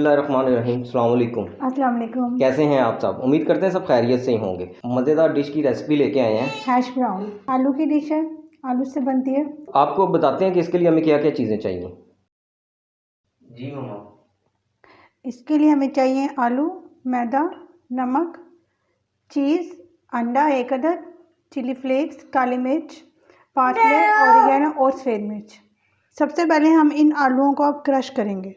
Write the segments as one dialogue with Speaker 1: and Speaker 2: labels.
Speaker 1: बिस्मिल्लाहिर्रहमानिर्रहीम। अस्सलाम वालेकुम।
Speaker 2: अस्सलाम वालेकुम।
Speaker 1: कैसे हैं आप सब? उम्मीद करते हैं सब खैरियत से ही होंगे। मज़ेदार डिश की रेसिपी लेके आए हैं।
Speaker 2: हैश ब्राउन आलू की डिश है, आलू से बनती है।
Speaker 1: आपको बताते हैं कि इसके लिए हमें क्या क्या चीज़ें चाहिए। जी मम्मा।
Speaker 2: इसके लिए हमें चाहिए आलू, मैदा, नमक, चीज़, अंडा 1 अदद, चिली फ्लेक्स, काली मिर्च, पार्सले, ऑरिगेनो और सफ़ेद मिर्च। सबसे पहले हम इन आलूओं को अब क्रश करेंगे।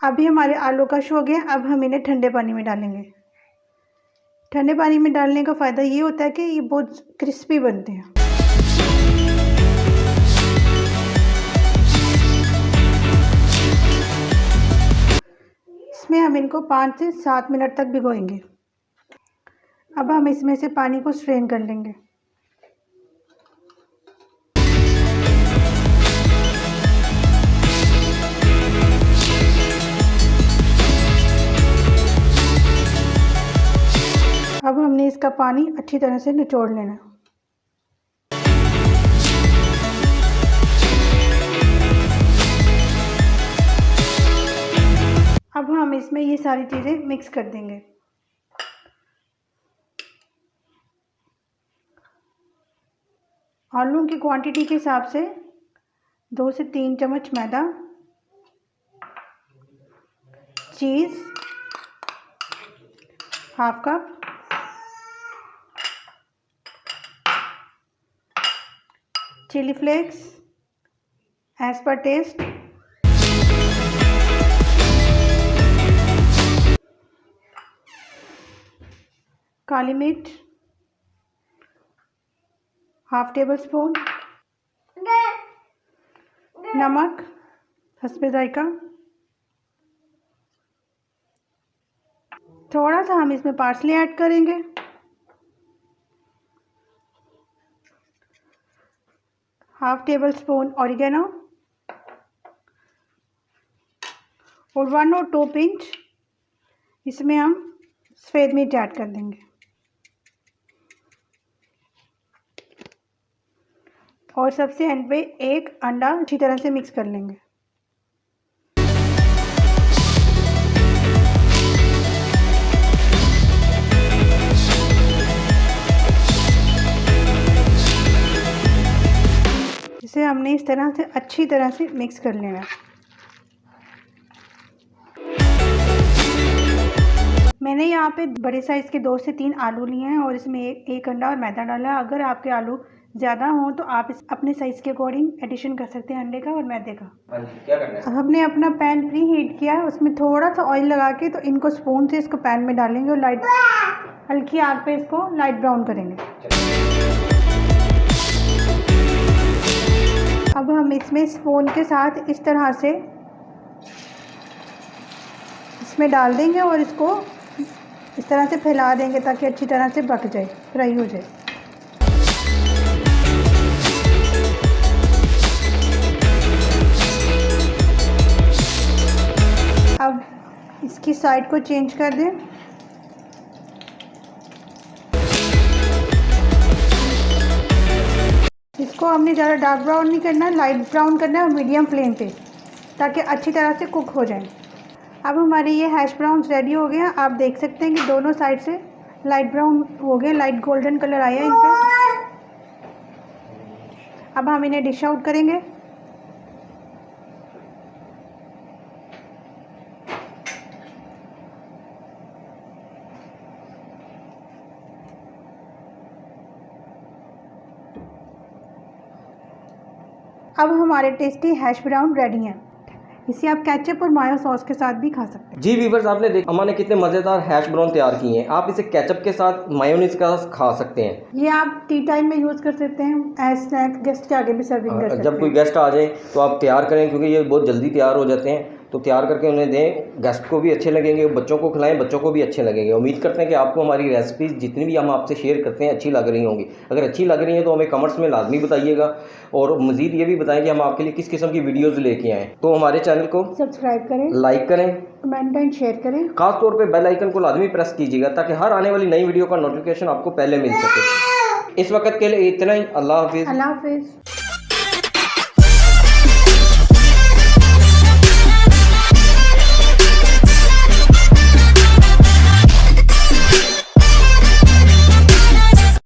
Speaker 2: अभी हमारे आलू क्रश हो गए। अब हम इन्हें ठंडे पानी में डालेंगे। ठंडे पानी में डालने का फ़ायदा ये होता है कि ये बहुत क्रिस्पी बनते हैं। इसमें हम इनको 5 से 7 मिनट तक भिगोएंगे। अब हम इसमें से पानी को स्ट्रेन कर लेंगे। अब हमने इसका पानी अच्छी तरह से निचोड़ लेना है। अब हम इसमें ये सारी चीज़ें मिक्स कर देंगे। आलू की क्वांटिटी के हिसाब से 2 से 3 चम्मच मैदा, cheese half cup, chilli flakes as per taste, काली मिर्च हाफ टेबल स्पून, नमक हस्बे जायका, थोड़ा सा हम इसमें पार्सले ऐड करेंगे, हाफ टेबल स्पून ऑरिगेनो और 1 और 2 पिंच इसमें हम सफ़ेद मिर्च ऐड कर देंगे। और सबसे एंड पे 1 अंडा अच्छी तरह से मिक्स कर लेंगे। इसे हमने इस तरह से अच्छी तरह से मिक्स कर लेना है। मैंने यहाँ पे बड़े साइज़ के 2 से 3 आलू लिए हैं और इसमें एक अंडा और मैदा डाला है। अगर आपके आलू ज़्यादा हों तो आप इस अपने साइज़ के अकॉर्डिंग एडिशन कर सकते हैं अंडे का और मैदे का।
Speaker 1: क्या करना है?
Speaker 2: हमने अपना पैन प्री हीट किया है, उसमें थोड़ा सा ऑयल लगा के तो इनको स्पून से इसको पैन में डालेंगे और लाइट हल्की आग पे इसको लाइट ब्राउन करेंगे। अब हम इसमें स्पून के साथ इस तरह से इसमें डाल देंगे और इसको इस तरह से फैला देंगे ताकि अच्छी तरह से पक जाए, फ्राई हो जाए। अब इसकी साइड को चेंज कर दें। इसको हमने ज़्यादा डार्क ब्राउन नहीं करना है, लाइट ब्राउन करना है और मीडियम फ्लेम पे ताकि अच्छी तरह से कुक हो जाए। अब हमारे ये हैश ब्राउन्स रेडी हो गए हैं। आप देख सकते हैं कि दोनों साइड से लाइट ब्राउन हो गए, लाइट गोल्डन कलर आया है इन पर। अब हम इन्हें डिश आउट करेंगे। अब हमारे टेस्टी हैश ब्राउन रेडी हैं। इसे आप केचप और मायो सॉस के साथ भी खा सकते हैं।
Speaker 1: जी व्यूअर्स, आपने देखा अम्मा ने कितने मज़ेदार हैश ब्राउन तैयार किए हैं। आप इसे केचप के साथ, मायोनीज के साथ खा सकते हैं।
Speaker 2: ये आप टी टाइम में यूज़ कर सकते हैं एज स्नैक, गेस्ट के आगे भी सर्विंग कर सकते हैं।
Speaker 1: जब कोई गेस्ट आ जाए तो आप तैयार करें, क्योंकि ये बहुत जल्दी तैयार हो जाते हैं। तो तैयार करके उन्हें दें, गेस्ट को भी अच्छे लगेंगे, बच्चों को खिलाएं, बच्चों को भी अच्छे लगेंगे। उम्मीद करते हैं कि आपको हमारी रेसिपीज़ जितनी भी हम आपसे शेयर करते हैं अच्छी लग रही होंगी। अगर अच्छी लग रही हैं तो हमें कमेंट्स में लाजमी बताइएगा और मज़ीद ये भी बताएं कि हम आपके लिए किस किस्म की वीडियोज़ लेके आएँ। तो हमारे चैनल को
Speaker 2: सब्सक्राइब करें,
Speaker 1: लाइक करें,
Speaker 2: कमेंट एंड शेयर करें।
Speaker 1: खास तौर पे बेल आइकन को लाजमी प्रेस कीजिएगा ताकि हर आने वाली नई वीडियो का नोटिफिकेशन आपको पहले मिल सके। इस वक्त के लिए इतना ही। अल्लाह हाफिज़।
Speaker 2: अल्लाह हाफिज़।